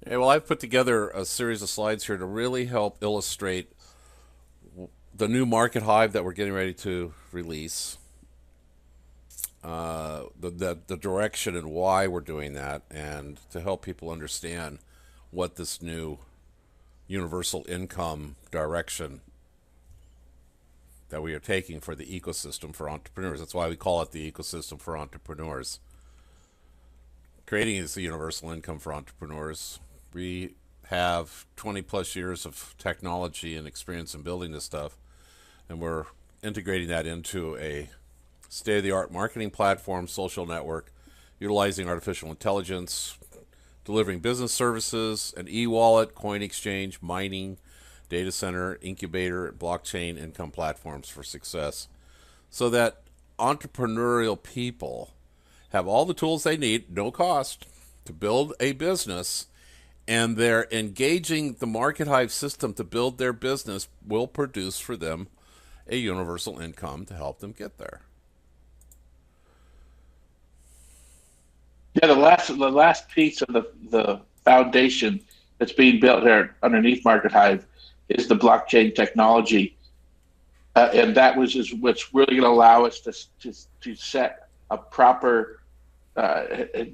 Yeah, well, I've put together a series of slides here to really help illustrate the new Markethive that we're getting ready to release, the direction and why we're doing that, and to help people understand what this new universal income direction that we are taking for the ecosystem for entrepreneurs. That's why we call it the ecosystem for entrepreneurs. Creating this universal income for entrepreneurs. We have 20 plus years of technology and experience in building this stuff, and we're integrating that into a state of the art marketing platform, social network, utilizing artificial intelligence, delivering business services, an e wallet, coin exchange, mining, data center, incubator, blockchain income platforms for success, so that entrepreneurial people have all the tools they need, no cost, to build a business, and they're engaging the Markethive system to build their business will produce for them a universal income to help them get there. Yeah, the last piece of the foundation that's being built here underneath Market Hive is the blockchain technology, and that was is what's really going to allow us to set a proper,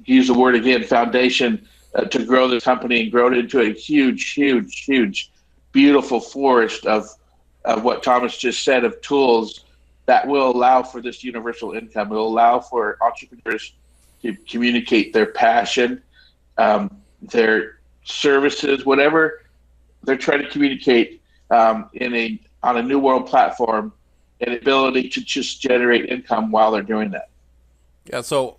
use the word again, foundation, to grow this company and grow it into a huge, huge, huge, beautiful forest of what Thomas just said, of tools that will allow for this universal income. It will allow for entrepreneurs to communicate their passion, their services, whatever they're trying to communicate, in a on a new world platform, and ability to just generate income while they're doing that. Yeah, so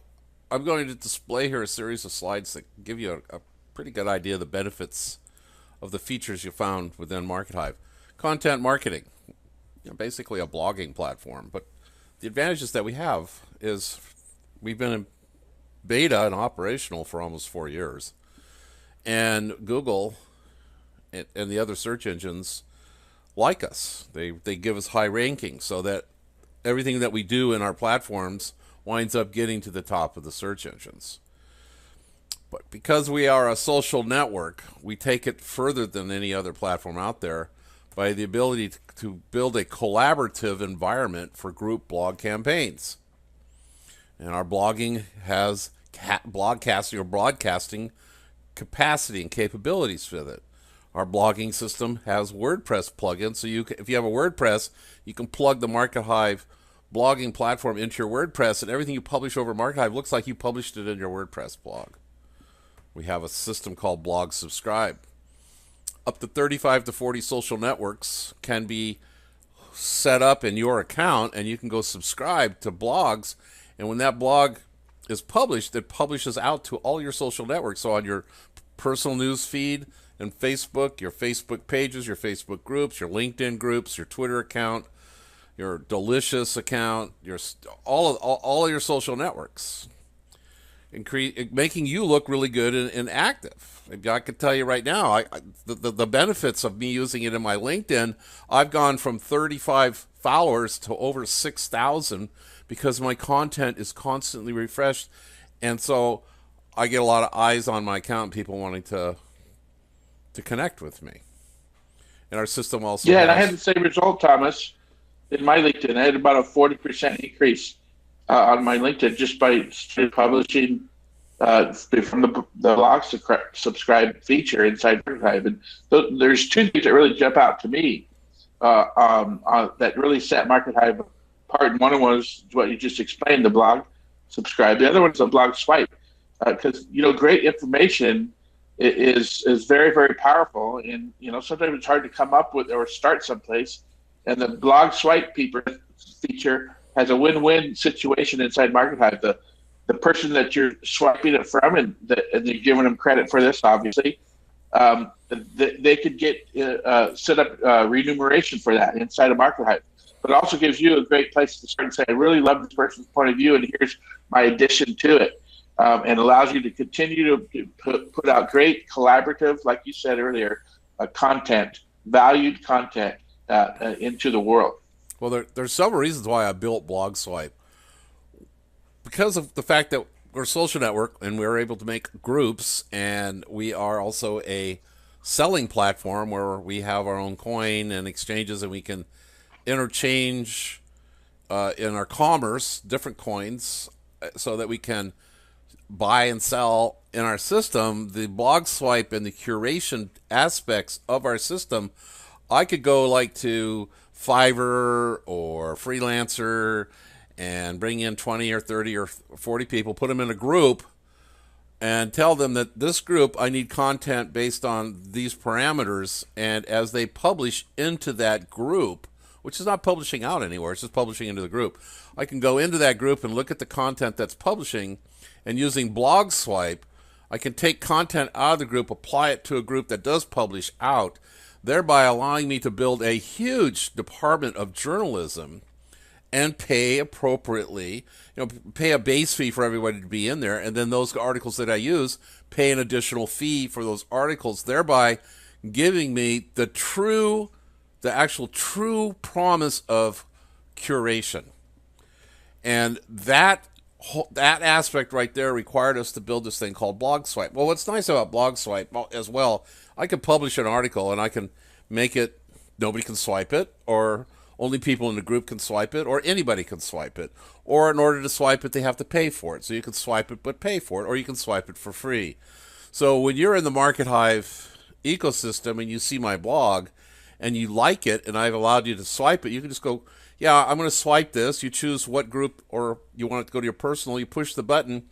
I'm going to display here a series of slides that give you a pretty good idea of the benefits of the features you found within Markethive. Content marketing, basically a blogging platform, but the advantages that we have is we've been in beta and operational for almost 4 years, and Google and the other search engines like us. They give us high rankings so that everything that we do in our platforms winds up getting to the top of the search engines. But because we are a social network, we take it further than any other platform out there by the ability to build a collaborative environment for group blog campaigns. And our blogging has broadcasting capacity and capabilities with it. Our blogging system has WordPress plugins, so if you have a WordPress, you can plug the Markethive blogging platform into your WordPress, and everything you publish over Markethive looks like you published it in your WordPress blog. We have a system called Blog Subscribe. Up to 35 to 40 social networks can be set up in your account, and you can go subscribe to blogs, and when that blog is published, it publishes out to all your social networks. So on your personal news feed and Facebook, your Facebook pages, your Facebook groups, your LinkedIn groups, your Twitter account, your Delicious account, your all of your social networks, making you look really good and active. I can tell you right now, the benefits of me using it in my LinkedIn, I've gone from 35 followers to over 6,000 because my content is constantly refreshed, and so I get a lot of eyes on my account, people wanting to connect with me. And our system also Yeah, and I had has. the same result, Thomas, in my LinkedIn. I had about a 40% increase, on my LinkedIn, just by publishing, from the blog subscribe feature inside Archive. And there's two things that really jump out to me, that really set Markethive apart. And one was what you just explained, the blog subscribe. The other one's the blog swipe, because great information is very, very powerful, and sometimes it's hard to come up with or start someplace. And the blog swipe feature has a win-win situation inside Markethive. The person that you're swiping it from, and you're giving them credit for this, obviously, they could get set up remuneration for that inside of Markethive. But it also gives you a great place to start and say, I really love this person's point of view, and here's my addition to it. And allows you to continue to put out great collaborative, like you said earlier, content, valued content, into the world. Well, there's several reasons why I built Blog Swipe. Because of the fact that we're a social network, and we're able to make groups, and we are also a selling platform where we have our own coin and exchanges, and we can interchange in our commerce different coins so that we can buy and sell in our system. The blog swipe and the curation aspects of our system, I could go like to Fiverr or Freelancer and bring in 20 or 30 or 40 people, put them in a group, and tell them that this group, I need content based on these parameters. And as they publish into that group, which is not publishing out anywhere, it's just publishing into the group, I can go into that group and look at the content that's publishing, and using blog swipe, I can take content out of the group, apply it to a group that does publish out, thereby allowing me to build a huge department of journalism and pay appropriately, pay a base fee for everybody to be in there, and then those articles that I use, pay an additional fee for those articles, thereby giving me the actual true promise of curation. And that aspect right there required us to build this thing called blog swipe. Well, what's nice about blog swipe as well, I can publish an article and I can make it, nobody can swipe it, or only people in the group can swipe it, or anybody can swipe it. Or in order to swipe it, they have to pay for it. So you can swipe it but pay for it, or you can swipe it for free. So when you're in the Markethive ecosystem and you see my blog and you like it and I've allowed you to swipe it, you can just go, yeah, I'm going to swipe this. You choose what group, or you want it to go to your personal. You push the button.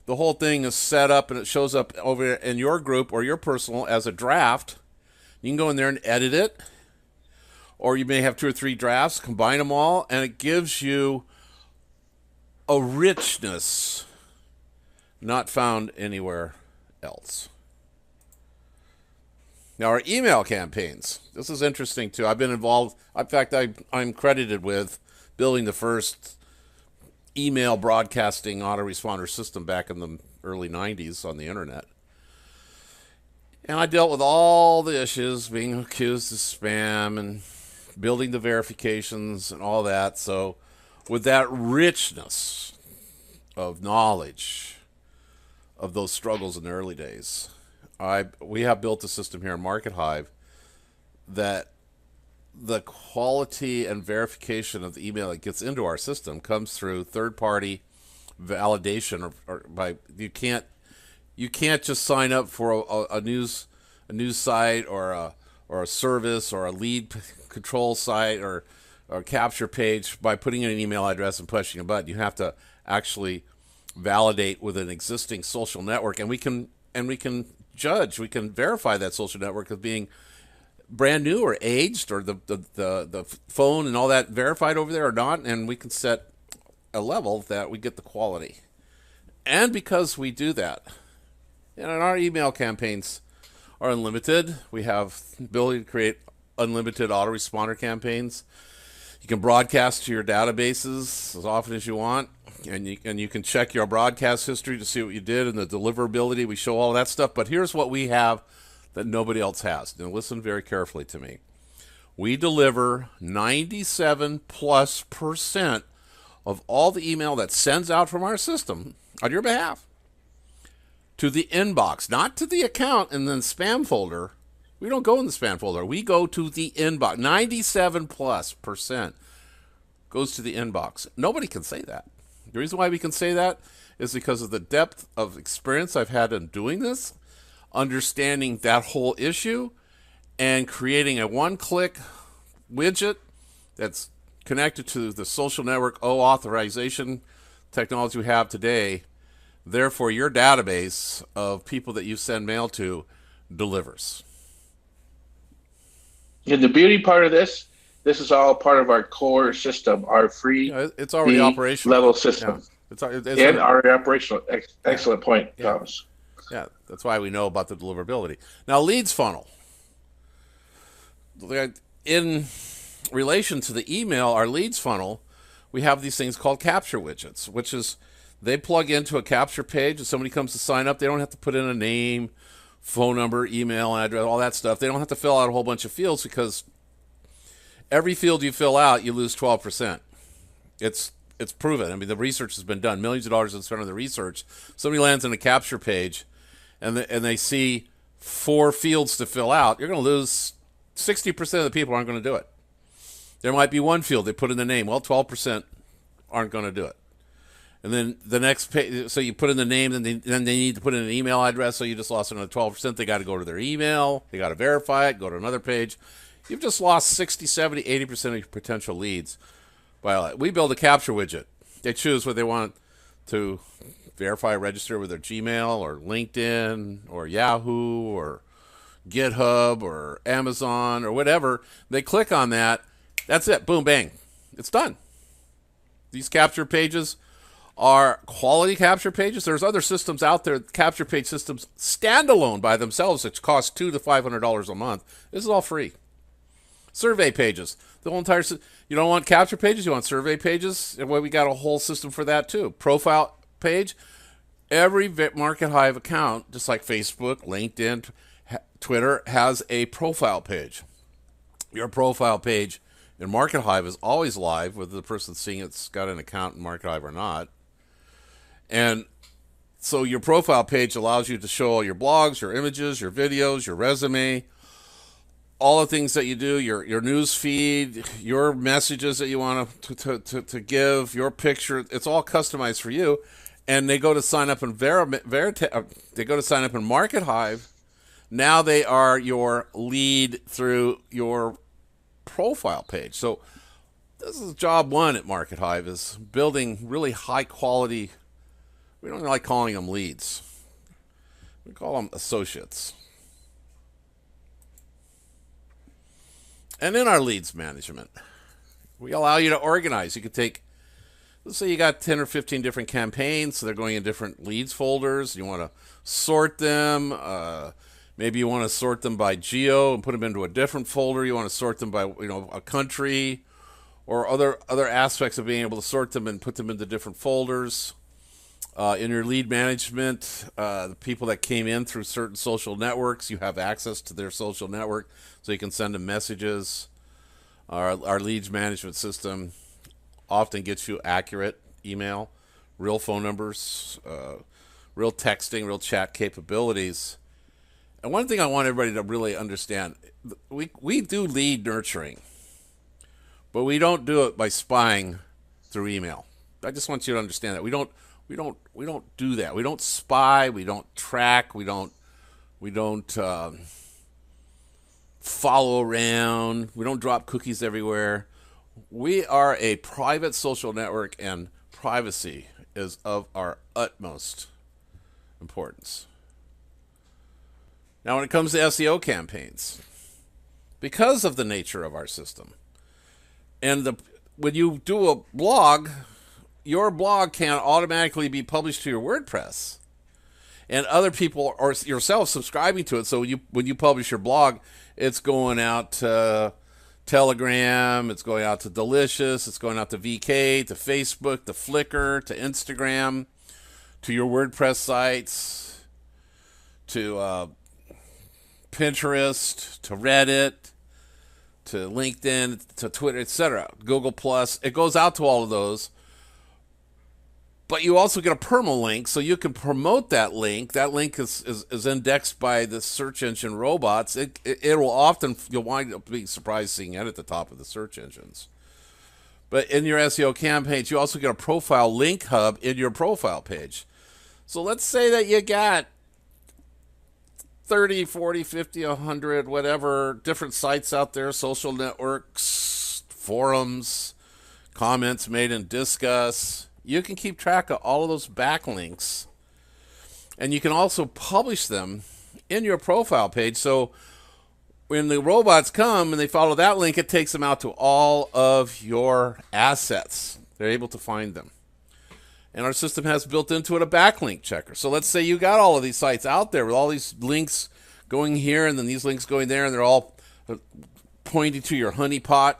The whole thing is set up and it shows up over in your group or your personal as a draft. You can go in there and edit it. Or you may have 2 or 3 drafts, combine them all, and it gives you a richness not found anywhere else. Now, our email campaigns. This is interesting, too. I've been involved. In fact, I'm credited with building the first email broadcasting autoresponder system back in the early 90s on the internet. And I dealt with all the issues, being accused of spam and building the verifications and all that. So with that richness of knowledge of those struggles in the early days, we have built a system here in Markethive that the quality and verification of the email that gets into our system comes through third-party validation, or by you can't just sign up for a news site or a service or a lead control site or a capture page by putting in an email address and pushing a button. You have to actually validate with an existing social network, and we can judge, we can verify that social network as being brand new or aged, or the phone and all that verified over there or not, and we can set a level that we get the quality. And because we do that, and our email campaigns are unlimited, we have the ability to create unlimited autoresponder campaigns. You can broadcast to your databases as often as you want, and you can check your broadcast history to see what you did and the deliverability. We show all that stuff, but here's what we have that nobody else has. Now listen very carefully to me. We deliver 97+% of all the email that sends out from our system on your behalf to the inbox, not to the account and then spam folder. We don't go in the spam folder. We go to the inbox. 97+% goes to the inbox. Nobody can say that. The reason why we can say that is because of the depth of experience I've had in doing this, understanding that whole issue, and creating a one-click widget that's connected to the social network authorization technology we have today. Therefore, your database of people that you send mail to delivers. And the beauty part of this is all part of our core system, our free it's already operational level system. Yeah. It's already operational. Excellent point, Thomas. Yeah, that's why we know about the deliverability. Now, leads funnel. In relation to the email, our leads funnel, we have these things called capture widgets, which is they plug into a capture page. If somebody comes to sign up, they don't have to put in a name, phone number, email address, all that stuff. They don't have to fill out a whole bunch of fields, because every field you fill out, you lose 12%. It's it's proven. I mean, the research has been done. Millions of dollars have been spent on the research. Somebody lands on a capture page, and they see 4 fields to fill out. You're going to lose 60% of the people aren't going to do it. There might be 1 field they put in the name. Well, 12% aren't going to do it. And then the next page, so you put in the name, and then they need to put in an email address. So you just lost another 12%. They got to go to their email. They got to verify it. Go to another page. You've just lost 60, 70, 80% of your potential leads. We build a capture widget. They choose what they want to verify, register with their Gmail or LinkedIn or Yahoo or GitHub or Amazon or whatever. They click on that. That's it. Boom, bang. It's done. These capture pages are quality capture pages. There's other systems out there, capture page systems, standalone by themselves, which cost $200 to $500 a month. This is all free. Survey pages. The whole entire you don't want capture pages, you want survey pages. Well, we got a whole system for that too. Profile page. Every Markethive account, just like Facebook, LinkedIn, Twitter, has a profile page. Your profile page in Markethive is always live, whether the person seeing it's got an account in Markethive or not. And so your profile page allows you to show all your blogs, your images, your videos, your resume, all the things that you do, your news feed, your messages that you want to give, your picture. It's all customized for you. And they go to sign up in they go to sign up in Markethive. Now they are your lead through your profile page. So this is job 1 at Markethive, is building really high quality. We don't like calling them leads. We call them associates. And in our leads management, we allow you to organize. You could take, let's say you got 10 or 15 different campaigns, so they're going in different leads folders. You want to sort them. Maybe you want to sort them by geo and put them into a different folder. You want to sort them by, a country, or other aspects of being able to sort them and put them into different folders. In your lead management, the people that came in through certain social networks, you have access to their social network, so you can send them messages. Our leads management system often gets you accurate email, real phone numbers, real texting, real chat capabilities. And one thing I want everybody to really understand, we do lead nurturing, but we don't do it by spying through email. I just want you to understand that we don't do that. We don't spy. We don't track. We don't follow around. We don't drop cookies everywhere. We are a private social network, and privacy is of our utmost importance. Now, when it comes to SEO campaigns, because of the nature of our system, and when you do a blog, your blog can't automatically be published to your WordPress, and other people or yourself subscribing to it. So when you publish your blog, it's going out to Telegram, it's going out to Delicious, it's going out to VK, to Facebook, to Flickr, to Instagram, to your WordPress sites, to Pinterest, to Reddit, to LinkedIn, to Twitter, etc., Google Plus. It goes out to all of those. But you also get a permalink, so you can promote that link. That link is indexed by the search engine robots. It will often, you'll wind up being surprised seeing it at the top of the search engines. But in your SEO campaigns, you also get a profile link hub in your profile page. So let's say that you got 30, 40, 50, 100, whatever, different sites out there, social networks, forums, comments made in Discuss. You can keep track of all of those backlinks, and you can also publish them in your profile page. So when the robots come and they follow that link, it takes them out to all of your assets. They're able to find them. And our system has built into it a backlink checker. So let's say you got all of these sites out there with all these links going here and then these links going there, and they're all pointing to your honeypot.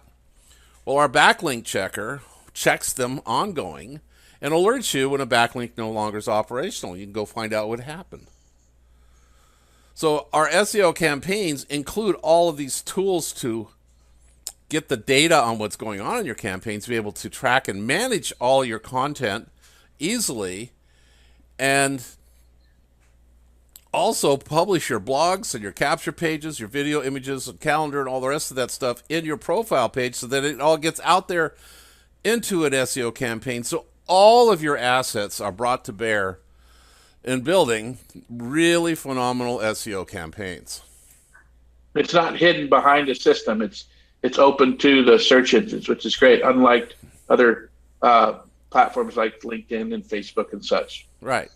Well, our backlink checker checks them ongoing and alerts you when a backlink no longer is operational. You can go find out what happened. So our SEO campaigns include all of these tools to get the data on what's going on in your campaigns, be able to track and manage all your content easily, and also publish your blogs and your capture pages, your video images and calendar and all the rest of that stuff in your profile page so that it all gets out there into an SEO campaign. So all of your assets are brought to bear in building really phenomenal SEO campaigns. It's not hidden behind a system. It's open to the search engines, which is great, unlike other platforms like LinkedIn and Facebook and such. Right.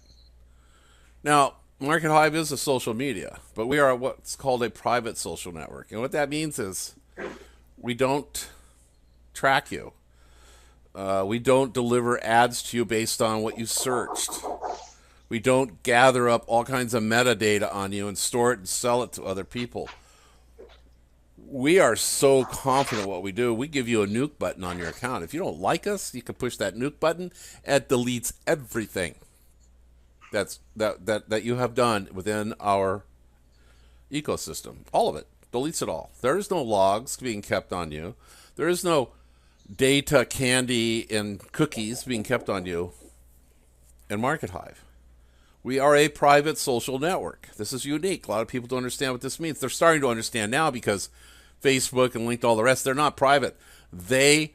Now, Markethive is a social media, but we are what's called a private social network. And what that means is we don't track you. We don't deliver ads to you based on what you searched. We don't gather up all kinds of metadata on you and store it and sell it to other people. We are so confident what we do. We give you a nuke button on your account. If you don't like us, you can push that nuke button. It deletes everything that you have done within our ecosystem. All of it. Deletes it all. There is no logs being kept on you. There is no data, candy, and cookies being kept on you in Markethive. We are a private social network. This is unique. A lot of people don't understand what this means. They're starting to understand now because Facebook and LinkedIn, all the rest, they're not private. They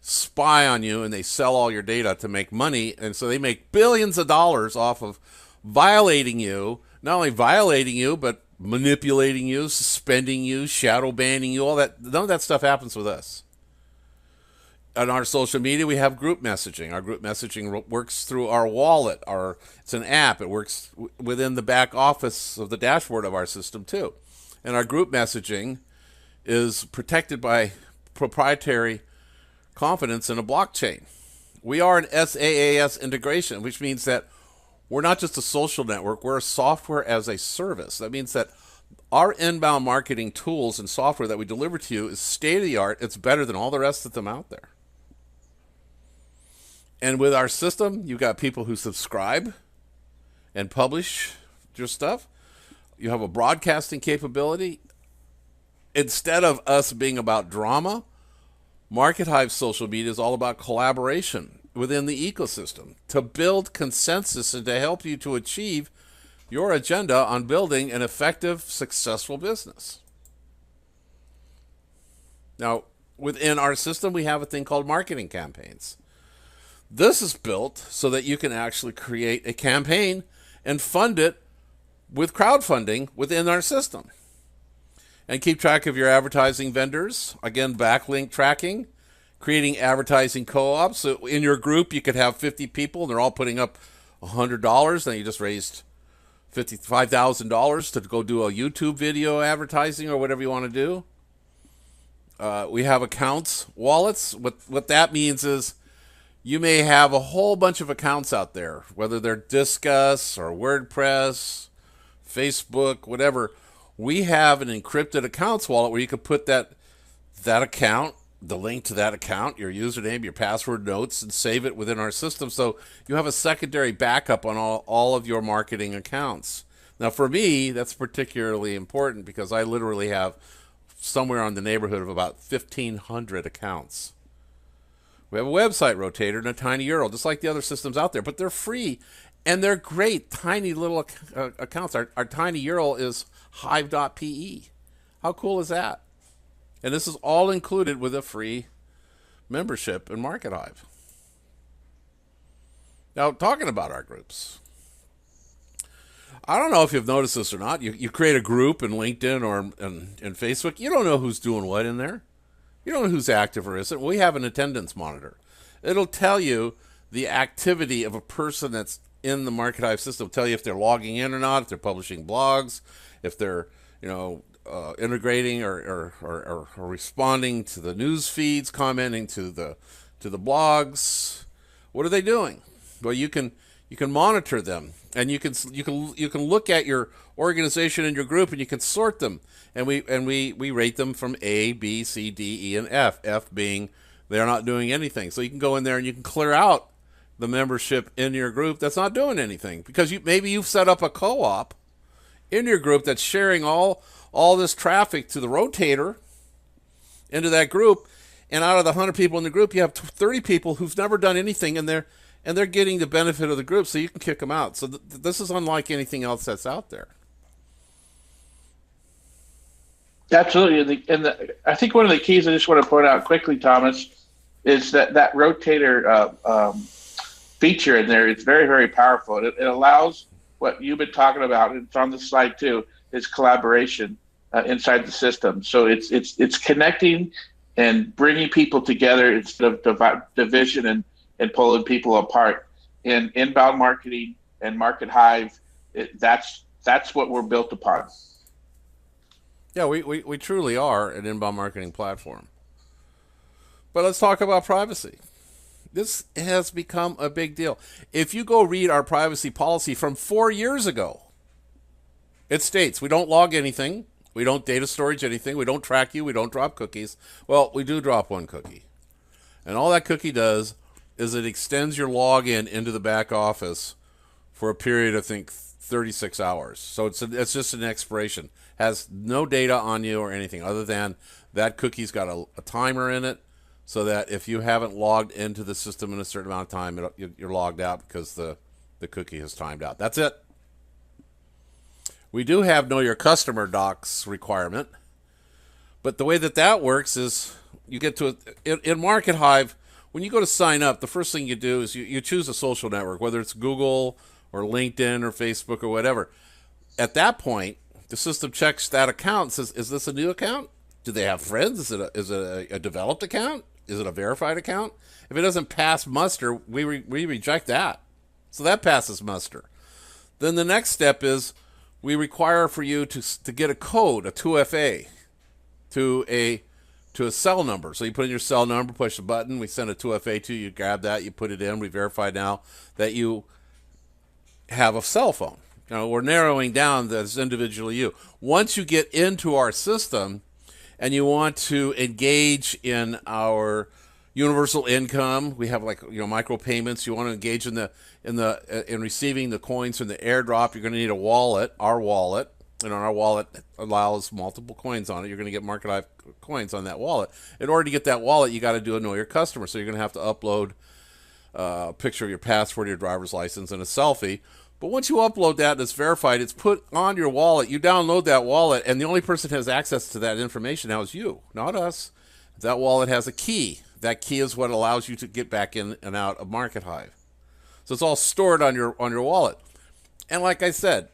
spy on you and they sell all your data to make money, and so they make billions of dollars off of violating you, not only violating you, but manipulating you, suspending you, shadow banning you, all that. None of that stuff happens with us. On our social media, we have group messaging. Our group messaging works through our wallet. It's an app. It works within the back office of the dashboard of our system too. And our group messaging is protected by proprietary confidence in a blockchain. We are an SaaS integration, which means that we're not just a social network, we're a software as a service. That means that our inbound marketing tools and software that we deliver to you is state-of-the-art. It's better than all the rest of them out there. And with our system, you've got people who subscribe and publish your stuff. You have a broadcasting capability. Instead of us being about drama, Markethive social media is all about collaboration within the ecosystem to build consensus and to help you to achieve your agenda on building an effective, successful business. Now, within our system, we have a thing called marketing campaigns. This is built so that you can actually create a campaign and fund it with crowdfunding within our system. And keep track of your advertising vendors. Again, backlink tracking, creating advertising co-ops. So in your group, you could have 50 people and they're all putting up $100. Then you just raised $55,000 to go do a YouTube video advertising or whatever you want to do. We have accounts, wallets. What that means is you may have a whole bunch of accounts out there, whether they're Disqus or WordPress, Facebook, whatever. We have an encrypted accounts wallet where you can put that account, the link to that account, your username, your password notes, and save it within our system. So you have a secondary backup on all of your marketing accounts. Now, for me, that's particularly important because I literally have somewhere on the neighborhood of about 1,500 accounts. We have a website rotator and a tiny URL, just like the other systems out there, but they're free and they're great, tiny little accounts. Our tiny URL is hive.pe. How cool is that? And this is all included with a free membership in Markethive. Now, talking about our groups, I don't know if you've noticed this or not. You create a group in LinkedIn or in Facebook. You don't know who's doing what in there. You don't know who's active or isn't. We have an attendance monitor. It'll tell you the activity of a person that's in the Markethive system. It'll tell you if they're logging in or not, if they're publishing blogs, if they're integrating or responding to the news feeds, commenting to the blogs. What are they doing? Well, you can monitor them, and you can look at your organization and your group, and you can sort them, and we rate them from A, B, C, D, E, and F. F being they're not doing anything. So you can go in there and you can clear out the membership in your group that's not doing anything because maybe you've set up a co-op in your group that's sharing all this traffic to the rotator, into that group, and out of the 100 people in the group, you have 30 people who've never done anything, and they're getting the benefit of the group, so you can kick them out. So this is unlike anything else that's out there. Absolutely. I think one of the keys I just want to point out quickly, Thomas, is that rotator feature in there is very, very powerful. It allows what you've been talking about, and it's on the slide too, is collaboration inside the system. So it's connecting and bringing people together instead of division and pulling people apart. In inbound marketing and Markethive, that's what we're built upon. Yeah, we truly are an inbound marketing platform. But let's talk about privacy. This has become a big deal. If you go read our privacy policy from 4 years ago, it states we don't log anything, we don't data storage anything, we don't track you, we don't drop cookies. Well, we do drop one cookie. And all that cookie does is it extends your login into the back office for a period of, I think, 36 hours. So it's just an expiration. Has no data on you or anything other than that cookie's got a timer in it, so that if you haven't logged into the system in a certain amount of time, you're logged out because the cookie has timed out. That's it. We do have know your customer docs requirement, but the way that works is you get to in Markethive, when you go to sign up, the first thing you do is you choose a social network, whether it's Google or LinkedIn or Facebook or whatever. At that point, the system checks that account and says, is this a new account? Do they have friends? Is it a developed account? Is it a verified account? If it doesn't pass muster, we reject that. So that passes muster. Then the next step is we require for you to get a code, a 2FA, to a cell number. So you put in your cell number, push a button, we send a 2FA to you, you grab that, you put it in, we verify now that you have a cell phone. Now, we're narrowing down that as individually you. Once you get into our system and you want to engage in our universal income, we have micropayments. You want to engage in receiving the coins from the Airdrop. You're going to need a wallet, our wallet, and our wallet allows multiple coins on it. You're going to get Markethive coins on that wallet. In order to get that wallet, you got to do a know your customer. So you're going to have to upload a picture of your passport, your driver's license, and a selfie. But once you upload that and it's verified, it's put on your wallet. You download that wallet, and the only person who has access to that information now is you, not us. That wallet has a key. That key is what allows you to get back in and out of Markethive. So it's all stored on your wallet. And like I said,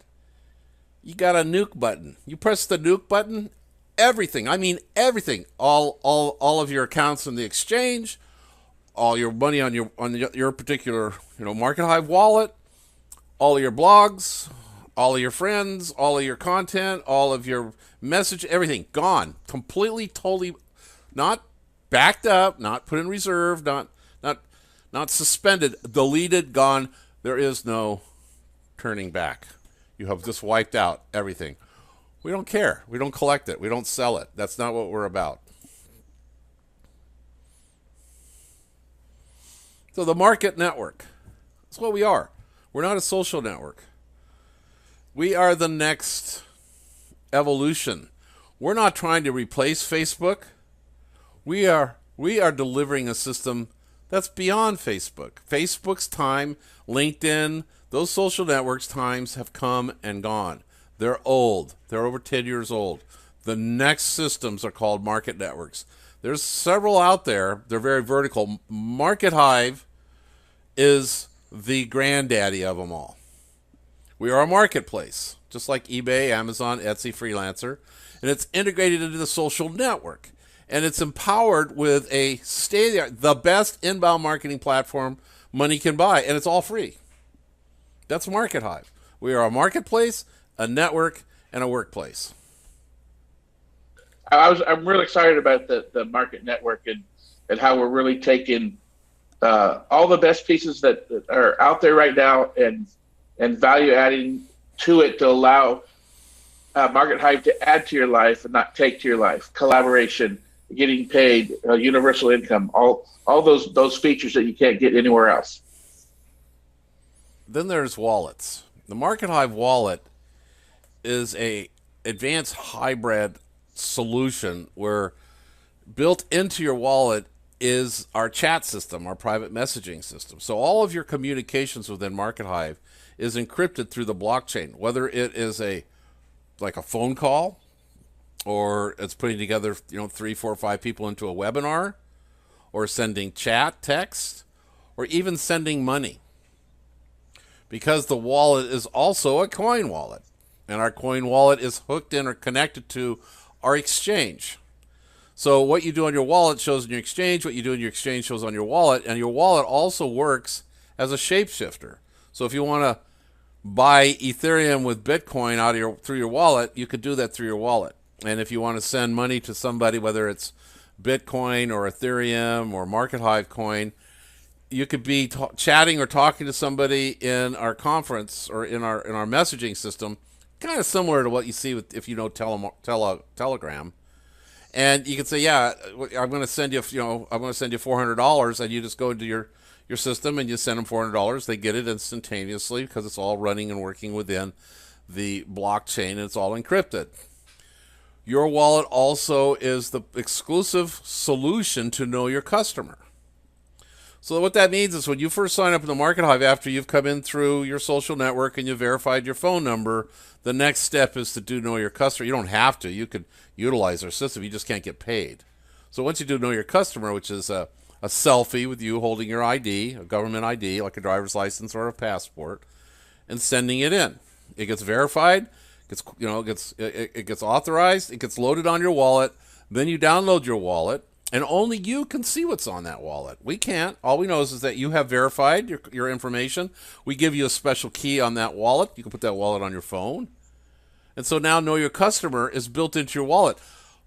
you got a nuke button. You press the nuke button, everything. I mean everything. All of your accounts in the exchange, all your money on your particular Markethive wallet, all of your blogs, all of your friends, all of your content, all of your message, everything gone, completely, totally, not backed up, not put in reserve, not suspended, deleted, gone. There is no turning back. You have just wiped out everything. We don't care. We don't collect it. We don't sell it. That's not what we're about. So the market network, that's what we are. We're not a social network. We are the next evolution. We're not trying to replace Facebook. We are delivering a system that's beyond Facebook. Facebook's time, LinkedIn, those social networks' times have come and gone. They're old. They're over 10 years old. The next systems are called market networks. There's several out there. They're very vertical. Markethive is the granddaddy of them all. We are a marketplace, just like eBay, Amazon, Etsy, Freelancer, and it's integrated into the social network, and it's empowered with a state-of-the-art, the best inbound marketing platform money can buy, and it's all free. That's Markethive. We are a marketplace, a network, and a workplace. I'm really excited about the market network and how we're really taking all the best pieces that are out there right now and value adding to it to allow Markethive to add to your life and not take to your life. Collaboration, getting paid, universal income, all those features that you can't get anywhere else. Then there's wallets. The Markethive wallet is a advanced hybrid solution where Built into your wallet is our chat system, our private messaging system. So all of your communications within Markethive is encrypted through the blockchain, whether it is like a phone call, or it's putting together 3, 4, 5 people into a webinar, or sending chat, text, or even sending money. Because the wallet is also a coin wallet, and our coin wallet is hooked in or connected to our exchange. So what you do on your wallet shows in your exchange, what you do in your exchange shows on your wallet, and your wallet also works as a shapeshifter. So if you want to buy Ethereum with Bitcoin through your wallet, you could do that through your wallet. And if you want to send money to somebody, whether it's Bitcoin or Ethereum or Markethive coin, you could be chatting or talking to somebody in our conference or in our messaging system, kind of similar to what you see if you know Telegram. And you can say, yeah, I'm going to send you, $400, and you just go into your system and you send them $400. They get it instantaneously because it's all running and working within the blockchain, and it's all encrypted. Your wallet also is the exclusive solution to know your customer. So what that means is when you first sign up in the Markethive, after you've come in through your social network and you've verified your phone number, the next step is to do know your customer. You don't have to. You could utilize our system. You just can't get paid. So once you do know your customer, which is a selfie with you holding your ID, a government ID, like a driver's license or a passport, and sending it in. It gets verified, it gets authorized, it gets loaded on your wallet, then you download your wallet, and only you can see what's on that wallet. We can't. All we know is that you have verified your information. We give you a special key on that wallet. You can put that wallet on your phone. And so now Know Your Customer is built into your wallet.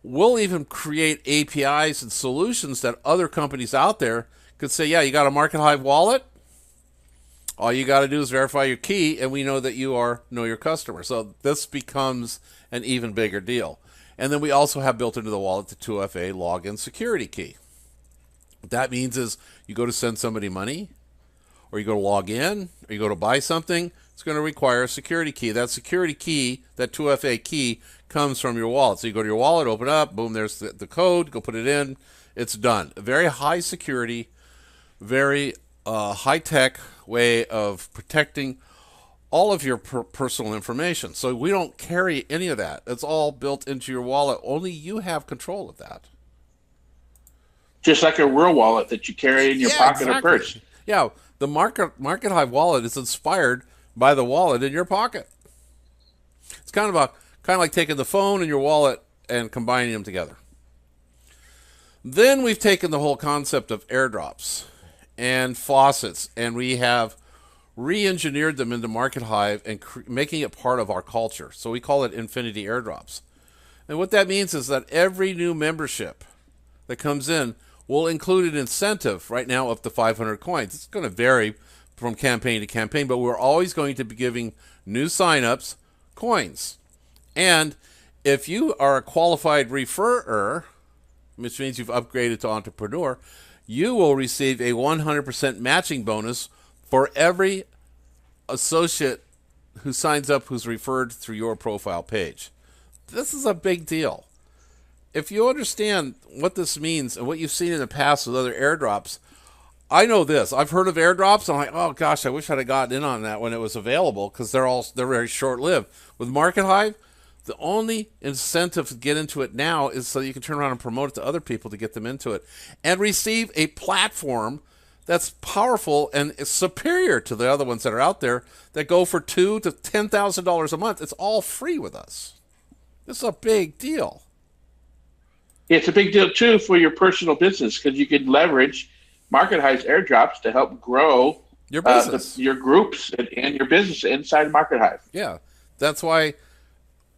We'll even create APIs and solutions that other companies out there could say, yeah, you got a Markethive wallet? All you got to do is verify your key, and we know that you Know Your Customer. So this becomes an even bigger deal. And then we also have built into the wallet the 2FA login security key. What that means is you go to send somebody money, or you go to log in, or you go to buy something, it's going to require a security key. That security key, that 2FA key, comes from your wallet. So you go to your wallet, open up, boom, there's the code, go put it in, it's done. A very high security, very high-tech way of protecting all of your personal information. So we don't carry any of that. It's all built into your wallet. Only you have control of that. Just like a real wallet that you carry in your pocket or purse. Yeah, the Markethive wallet is inspired by the wallet in your pocket. It's kind of like taking the phone and your wallet and combining them together. Then we've taken the whole concept of airdrops and faucets, and we have re-engineered them into Markethive and making it part of our culture. So we call it Infinity Airdrops. And what that means is that every new membership that comes in will include an incentive right now up to 500 coins. It's going to vary from campaign to campaign, but we're always going to be giving new signups coins. And if you are a qualified referrer, which means you've upgraded to entrepreneur, you will receive a 100% matching bonus for every associate who signs up who's referred through your profile page. This is a big deal. If you understand what this means and what you've seen in the past with other airdrops, I know this. I've heard of airdrops, and I'm like, oh gosh, I wish I'd have gotten in on that when it was available, because they're very short-lived. With Markethive, the only incentive to get into it now is so you can turn around and promote it to other people to get them into it and receive a platform that's powerful and is superior to the other ones that are out there that go for $2,000 to $10,000 a month. It's all free with us. This is a big deal. It's a big deal, too, for your personal business, because you can leverage Markethive's airdrops to help grow your business, your groups, and your business inside Markethive. Yeah, that's why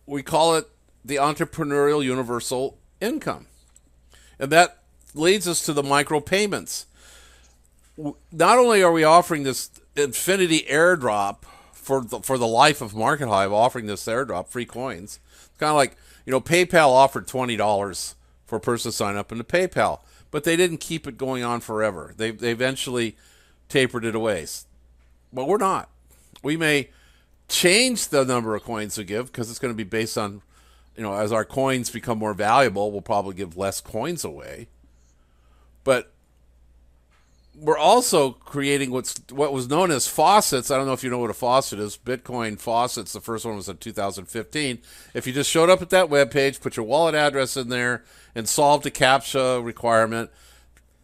we call it the entrepreneurial universal income. And that leads us to the micropayments. Not only are we offering this infinity airdrop for the life of Markethive, offering this airdrop, free coins. It's kind of like, PayPal offered $20 for a person to sign up into PayPal, but they didn't keep it going on forever. They eventually tapered it away. But we're not. We may change the number of coins we give because it's going to be based on as our coins become more valuable, we'll probably give less coins away. But we're also creating what was known as faucets. I don't know if you know what a faucet is. Bitcoin faucets, the first one was in 2015. If you just showed up at that webpage, put your wallet address in there, and solved a CAPTCHA requirement,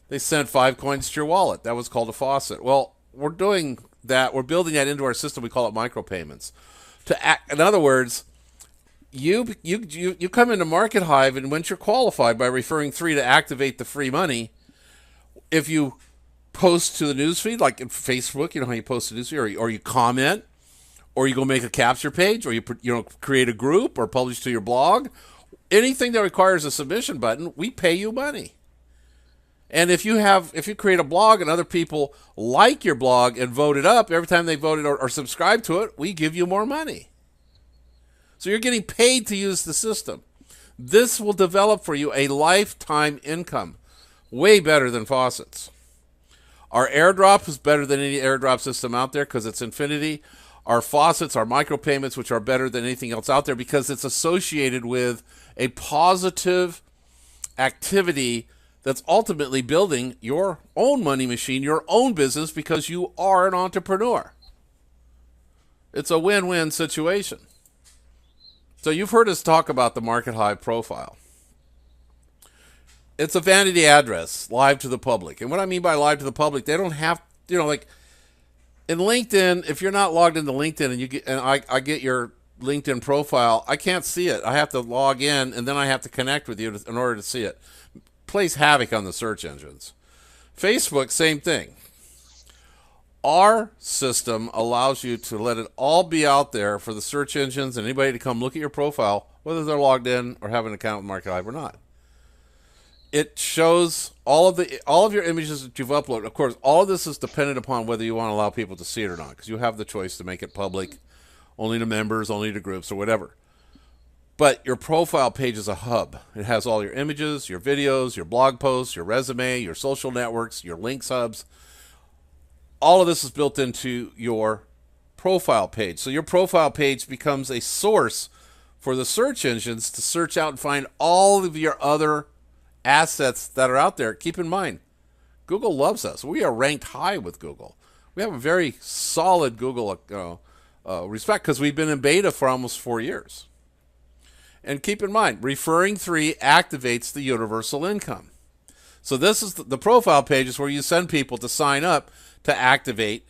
they sent 5 coins to your wallet. That was called a faucet. Well, we're doing that. We're building that into our system. We call it micropayments. In other words, you come into Markethive, and once you're qualified by referring 3 to activate the free money, if you post to the newsfeed, like in Facebook, you know how you post to the newsfeed, or you comment, or you go make a capture page, or you create a group, or publish to your blog, anything that requires a submission button, we pay you money. And if you create a blog and other people like your blog and vote it up, every time they voted or subscribe to it, we give you more money. So you're getting paid to use the system. This will develop for you a lifetime income, way better than faucets. Our airdrop is better than any airdrop system out there because it's infinity. Our faucets, our micropayments, which are better than anything else out there because it's associated with a positive activity that's ultimately building your own money machine, your own business, because you are an entrepreneur. It's a win-win situation. So you've heard us talk about the Markethive profile. It's a vanity address, live to the public. And what I mean by live to the public, they don't have, like in LinkedIn, if you're not logged into LinkedIn and I get your LinkedIn profile, I can't see it. I have to log in, and then I have to connect with you in order to see it. Plays havoc on the search engines. Facebook, same thing. Our system allows you to let it all be out there for the search engines and anybody to come look at your profile, whether they're logged in or have an account with Markethive or not. It shows all of your images that you've uploaded. Of course, all of this is dependent upon whether you want to allow people to see it or not, because you have the choice to make it public, only to members, only to groups, or whatever. But your profile page is a hub. It has all your images, your videos, your blog posts, your resume, your social networks, your links hubs. All of this is built into your profile page. So your profile page becomes a source for the search engines to search out and find all of your other assets that are out there. Keep in mind, Google loves us. We are ranked high with Google. We have a very solid Google respect because we've been in beta for almost 4 years. And keep in mind, referring 3 activates the universal income. So this is the profile page is where you send people to sign up to activate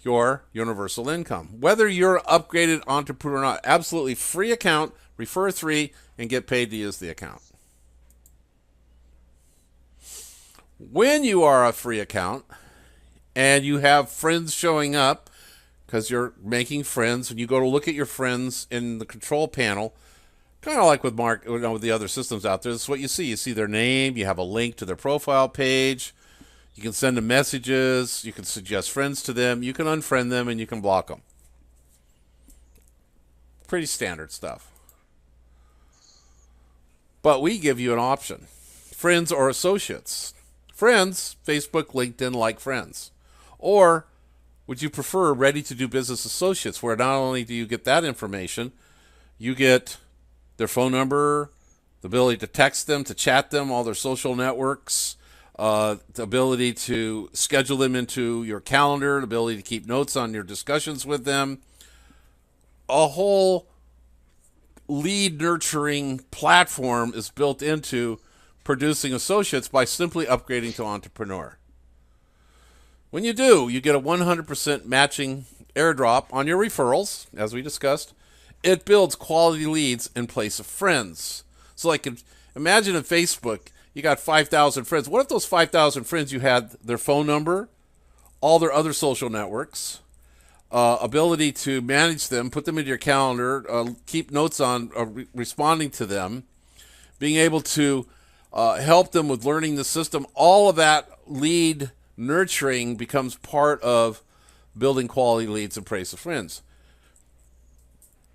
your universal income. Whether you're an upgraded entrepreneur or not, absolutely free account, refer 3, and get paid to use the account. When you are a free account and you have friends showing up because you're making friends, and you go to look at your friends in the control panel, kind of like with with the other systems out there, this is what you see. You see their name, you have a link to their profile page, you can send them messages, you can suggest friends to them, you can unfriend them, and you can block them. Pretty standard stuff. But we give you an option. Friends or associates. Friends, Facebook, LinkedIn, like friends. Or would you prefer ready-to-do business associates, where not only do you get that information, you get their phone number, the ability to text them, to chat them, all their social networks, the ability to schedule them into your calendar, the ability to keep notes on your discussions with them. A whole lead nurturing platform is built into producing associates by simply upgrading to entrepreneur. When you do, you get a 100% matching airdrop on your referrals, as we discussed. It builds quality leads in place of friends. So like, imagine in Facebook, you got 5,000 friends. What if those 5,000 friends, you had their phone number, all their other social networks, ability to manage them, put them into your calendar, keep notes on responding to them, being able to help them with learning the system. All of that lead nurturing becomes part of building quality leads in place of friends.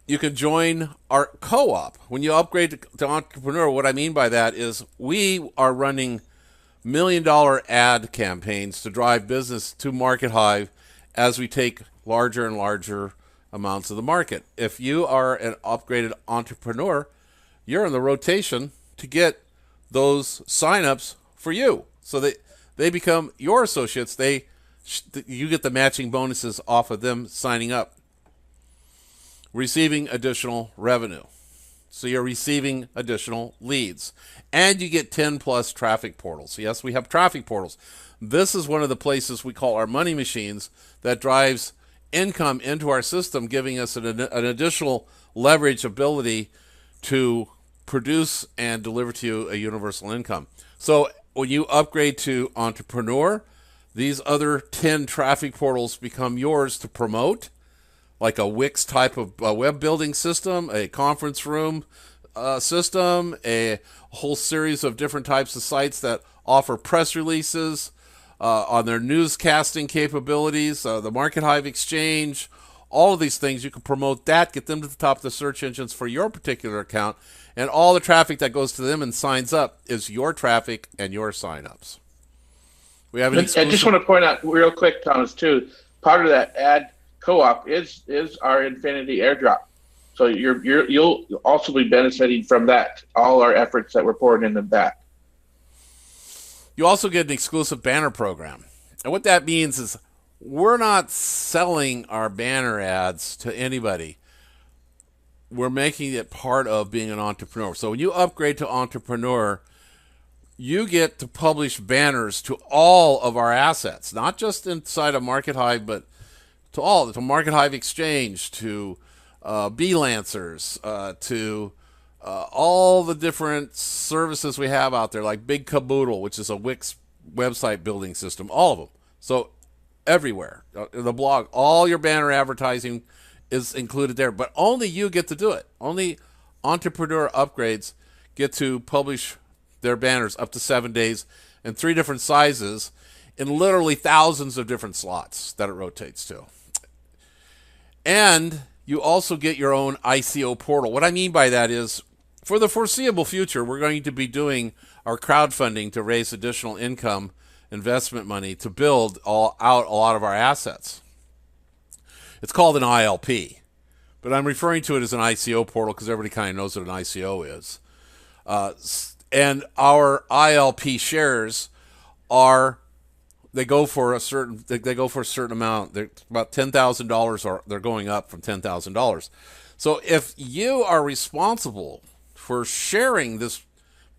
You can join our co-op. When you upgrade to entrepreneur, what I mean by that is we are running $1 million ad campaigns to drive business to Markethive as we take larger and larger amounts of the market. If you are an upgraded entrepreneur, you're in the rotation to get those signups for you. So they become your associates. You get the matching bonuses off of them signing up, receiving additional revenue. So you're receiving additional leads. And you get 10 plus traffic portals. Yes, we have traffic portals. This is one of the places we call our money machines that drives income into our system, giving us an additional leverage ability to produce and deliver to you a universal income. So when you upgrade to Entrepreneur, these other 10 traffic portals become yours to promote, like a Wix type of web building system, a conference room system, a whole series of different types of sites that offer press releases on their newscasting capabilities, the Markethive Exchange, all of these things. You can promote that, get them to the top of the search engines for your particular account, and all the traffic that goes to them and signs up is your traffic and your signups. We have an exclusive... I just want to point out real quick, Thomas, too, part of that ad co-op is our Infinity Airdrop. So you'll also be benefiting from that, all our efforts that we're pouring into that. You also get an exclusive banner program. And what that means is we're not selling our banner ads to anybody. We're making it part of being an entrepreneur. So when you upgrade to Entrepreneur, you get to publish banners to all of our assets, not just inside of Markethive, but to all, to Markethive Exchange, to B-Lancers, to all the different services we have out there, like Big Caboodle, which is a Wix website building system, all of them. So everywhere, the blog, all your banner advertising is included there, but only you get to do it. Only Entrepreneur upgrades get to publish their banners up to 7 days in 3 different sizes in literally thousands of different slots that it rotates to. And you also get your own ICO portal. What I mean by that is, for the foreseeable future, we're going to be doing our crowdfunding to raise additional income, investment money to build out a lot of our assets. It's called an ILP, but I'm referring to it as an ICO portal because everybody kind of knows what an ICO is. And our ILP shares they go for a certain amount. They're about $10,000, or they're going up from $10,000. So if you are responsible for sharing this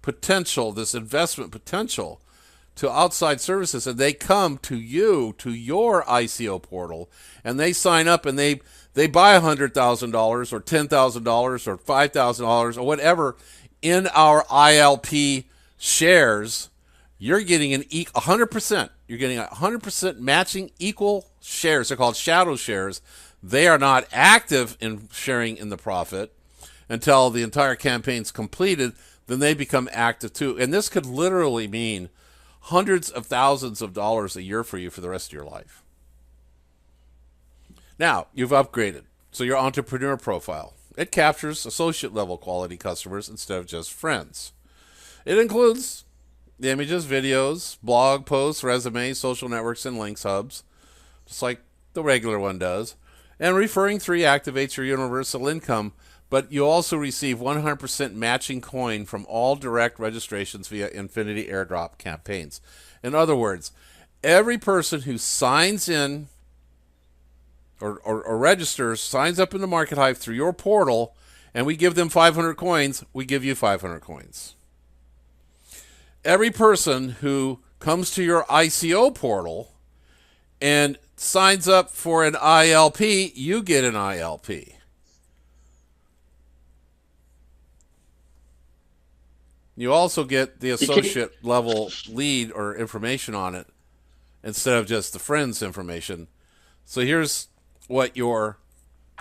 potential, this investment potential to outside services, and they come to you, to your ICO portal, and they sign up and they buy $100,000 or $10,000 or $5,000 or whatever in our ILP shares, you're getting 100%. You're getting 100% matching equal shares. They're called shadow shares. They are not active in sharing in the profit until the entire campaign's completed. Then they become active too. And this could literally mean hundreds of thousands of dollars a year for you for the rest of your life. Now, you've upgraded. So your entrepreneur profile, it captures associate level quality customers instead of just friends. It includes the images, videos, blog posts, resumes, social networks, and links hubs, just like the regular one does. And referring 3 activates your universal income, but you also receive 100% matching coin from all direct registrations via Infinity Airdrop campaigns. In other words, every person who signs in or registers, signs up in the Markethive through your portal, and we give them 500 coins, we give you 500 coins. Every person who comes to your ICO portal and signs up for an ILP, you get an ILP. You also get the associate level lead or information on it instead of just the friends information. So here's what your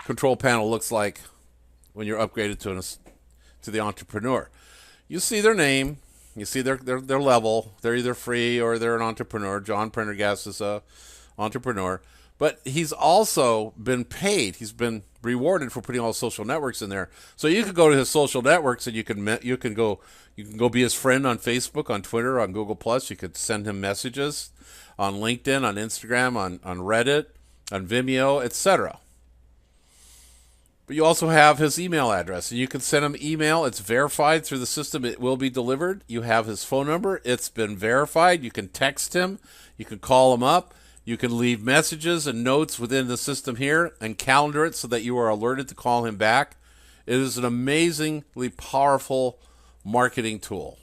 control panel looks like when you're upgraded to the entrepreneur. You see their name. You see their level. They're either free or they're an entrepreneur. John Prendergast is a entrepreneur. But he's also been paid. He's been rewarded for putting all social networks in there. So you could go to his social networks and you can go be his friend on Facebook, on Twitter, on Google+. You could send him messages on LinkedIn, on Instagram, on Reddit, on Vimeo, etc. But you also have his email address, and you can send him email. It's verified through the system. It will be delivered. You have his phone number. It's been verified. You can text him. You can call him up. You can leave messages and notes within the system here and calendar it so that you are alerted to call him back. It is an amazingly powerful marketing tool.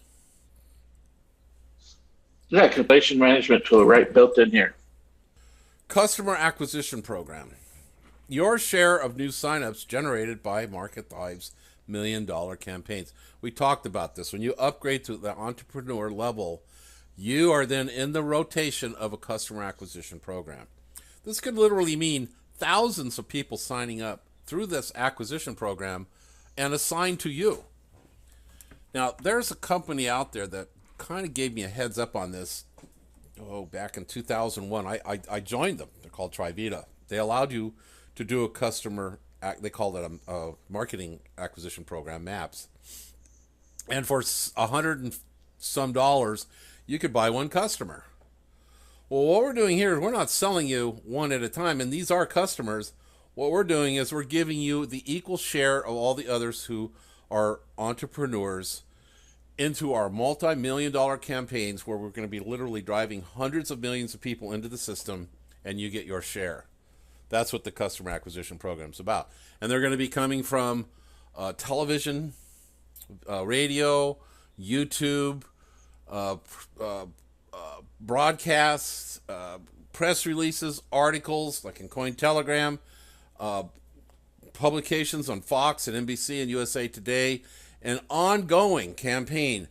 Yeah, completion management tool right built in here. Customer acquisition program. Your share of new signups generated by Markethive's $1 million campaigns. We talked about this. When you upgrade to the entrepreneur level, you are then in the rotation of a customer acquisition program. This could literally mean thousands of people signing up through this acquisition program and assigned to you. Now, there's a company out there that kind of gave me a heads up on this. Back in 2001, I joined them. They're called Trivita. They allowed you to do a customer, they called it a marketing acquisition program, MAPS. And for $100 and some, you could buy one customer. Well, what we're doing here is we're not selling you one at a time, and these are customers. What we're doing is we're giving you the equal share of all the others who are entrepreneurs into our multi-million-dollar campaigns where we're going to be literally driving hundreds of millions of people into the system, and you get your share. That's what the customer acquisition program is about. And they're going to be coming from television, radio, YouTube, broadcasts, press releases, articles like in Cointelegram, publications on Fox and NBC and USA Today, an ongoing campaign.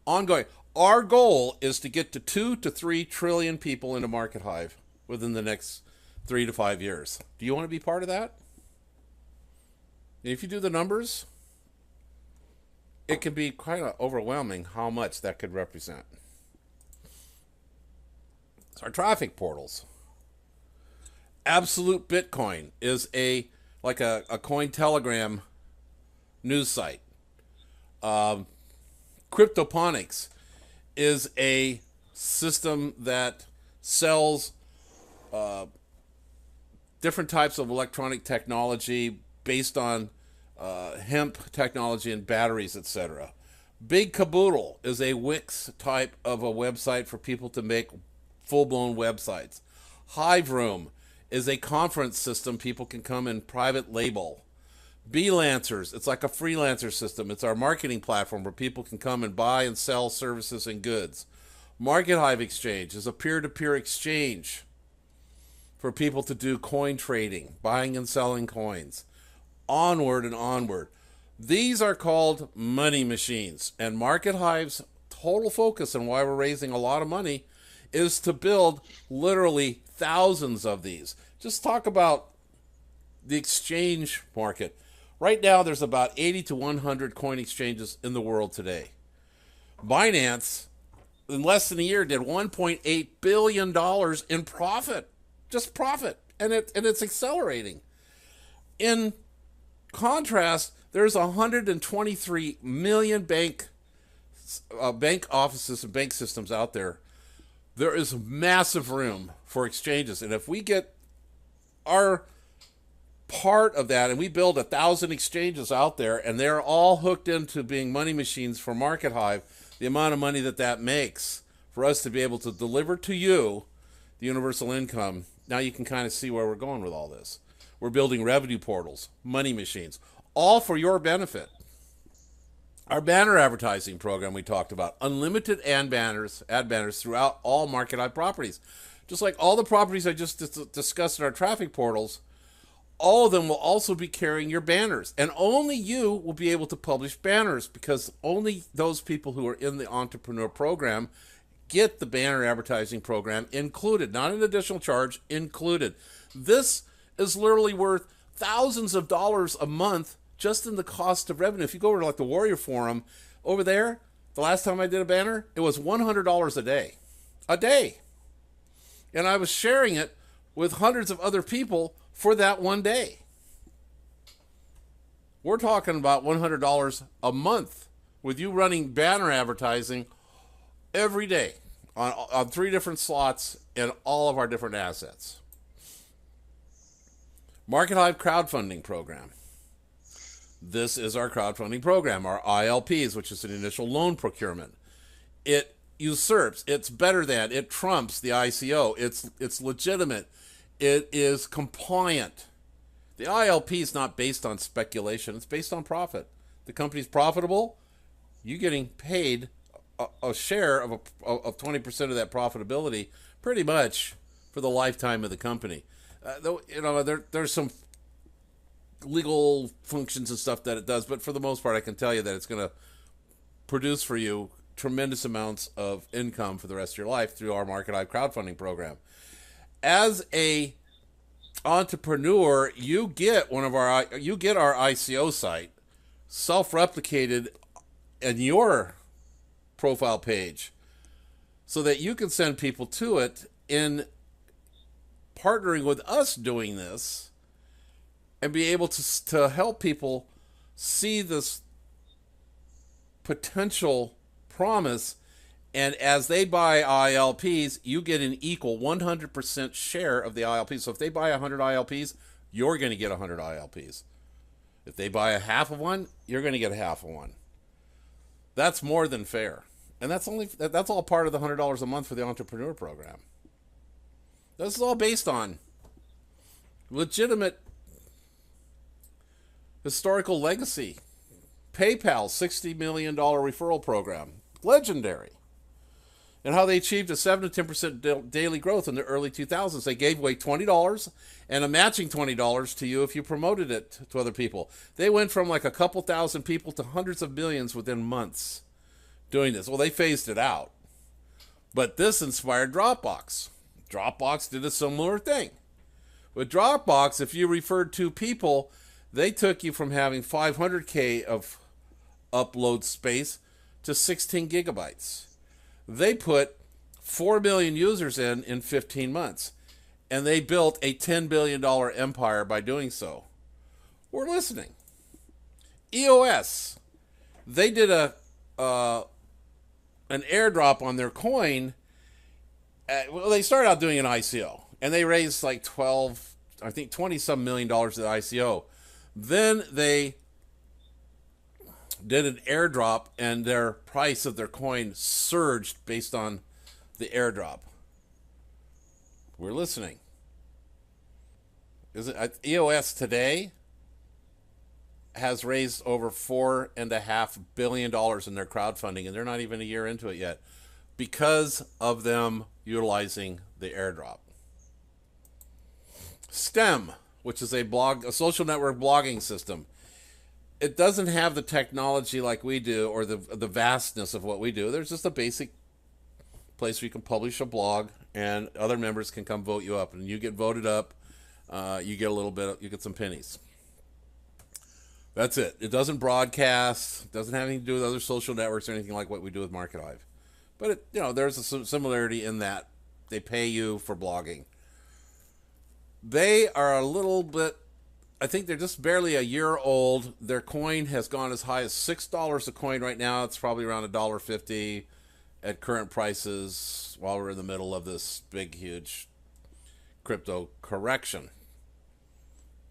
Our goal is to get to 2 to 3 trillion people into Markethive within the next 3 to 5 years. Do you want to be part of that? And if you do the numbers, it can be quite overwhelming how much that could represent. So our traffic portals. Absolute Bitcoin is a Cointelegram news site. Cryptoponics is a system that sells different types of electronic technology based on hemp technology and batteries, etc. Big Caboodle is a Wix type of a website for people to make full-blown websites. Hive Room is a conference system people can come and private label. Beelancers, it's like a freelancer system. It's our marketing platform where people can come and buy and sell services and goods. Markethive Exchange is a peer-to-peer exchange for people to do coin trading, buying and selling coins. Onward and onward. These are called money machines. And Markethive's total focus and why we're raising a lot of money is to build literally thousands of these. Just talk about the exchange market. Right now, there's about 80 to 100 coin exchanges in the world today. Binance, in less than a year, did $1.8 billion in profit. Just profit. And it's accelerating. In contrast, there's 123 million bank offices and bank systems out there. There is massive room for exchanges. And if we get our part of that and we build 1,000 exchanges out there and they're all hooked into being money machines for Markethive, the amount of money that makes for us to be able to deliver to you the universal income, now you can kind of see where we're going with all this. We're building revenue portals, money machines, all for your benefit. Our banner advertising program we talked about, unlimited ad banners throughout all Markethive properties. Just like all the properties I just discussed in our traffic portals, all of them will also be carrying your banners. And only you will be able to publish banners because only those people who are in the entrepreneur program get the banner advertising program included, not an additional charge, included. This is literally worth thousands of dollars a month just in the cost of revenue. If you go over to like the Warrior Forum over there, the last time I did a banner, it was $100 a day. A day. And I was sharing it with hundreds of other people for that one day. We're talking about $100 a month with you running banner advertising every day on 3 different slots in all of our different assets. Markethive crowdfunding program. This is our crowdfunding program, our ILPs, which is an initial loan procurement. It usurps, it's better than, it trumps the ICO. It's legitimate. It is compliant. The ILP is not based on speculation. It's based on profit. The company's profitable. You getting paid a share of 20% of that profitability, pretty much for the lifetime of the company. Though there's some legal functions and stuff that it does, but for the most part, I can tell you that it's going to produce for you tremendous amounts of income for the rest of your life through our Markethive crowdfunding program. As a entrepreneur, you get our ICO site self-replicated in your profile page so that you can send people to it. In partnering with us doing this and be able to help people see this potential promise, and as they buy ILPs, you get an equal 100% share of the ILPs. So if they buy 100 ILPs, you're going to get 100 ILPs. If they buy a half of one, you're going to get a half of one. That's more than fair. And that's all part of the $100 a month for the entrepreneur program. This is all based on legitimate historical legacy. PayPal's $60 million referral program, legendary. And how they achieved a 7 to 10% daily growth in the early 2000s. They gave away $20 and a matching $20 to you if you promoted it to other people. They went from like a couple thousand people to hundreds of millions within months doing this. Well, they phased it out. But this inspired Dropbox. Dropbox did a similar thing. With Dropbox, if you referred 2 people, they took you from having 500K of upload space to 16 gigabytes. They put 4 million users in 15 months, and they built a $10 billion empire by doing so. We're listening. EOS, they did an airdrop on their coin. Well, they started out doing an ICO, and they raised like 20-some million dollars at the ICO. Then they did an airdrop, and their price of their coin surged based on the airdrop. We're listening. EOS today has raised over $4.5 billion in their crowdfunding, and they're not even a year into it yet because of them utilizing the airdrop. STEM, which is a social network blogging system. It doesn't have the technology like we do, or the vastness of what we do. There's just a basic place where you can publish a blog, and other members can come vote you up, and you get voted up. You get you get some pennies. That's it. It doesn't broadcast. It doesn't have anything to do with other social networks or anything like what we do with Markethive. But there's a similarity in that they pay you for blogging. They are a little bit, I think they're just barely a year old. Their coin has gone as high as $6 a coin right now. It's probably around $1.50 at current prices while we're in the middle of this big, huge crypto correction.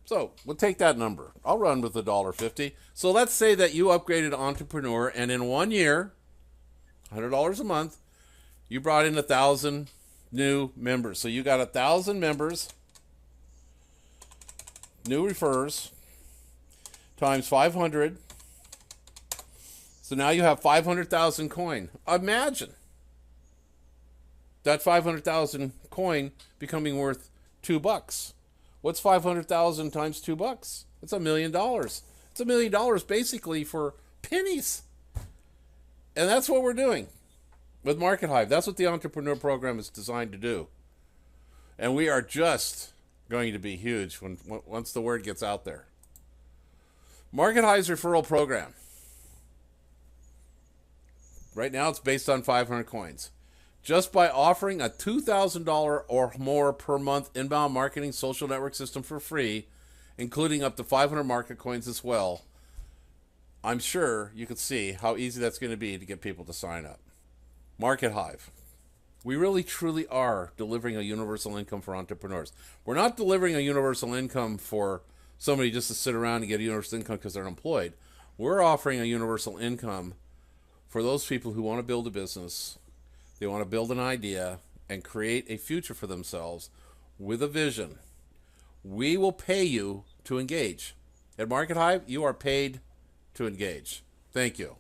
So we'll take that number. I'll run with $1.50. So let's say that you upgraded to Entrepreneur, and in 1 year, $100 a month, you brought in 1,000 new members. So you got 1,000 members, new refers, times 500. So now you have 500,000 coin. Imagine that 500,000 coin becoming worth $2. What's 500,000 times $2? It's $1 million. It's $1 million basically for pennies. And that's what we're doing with Markethive. That's what the Entrepreneur Program is designed to do. And we are just going to be huge once the word gets out there. Markethive's referral program. Right now it's based on 500 coins. Just by offering a $2,000 or more per month inbound marketing social network system for free, including up to 500 market coins as well, I'm sure you can see how easy that's going to be to get people to sign up. Markethive. We really truly are delivering a universal income for entrepreneurs. We're not delivering a universal income for somebody just to sit around and get a universal income because they're unemployed. We're offering a universal income for those people who want to build a business, they want to build an idea and create a future for themselves with a vision. We will pay you to engage. At Markethive, you are paid to engage. Thank you.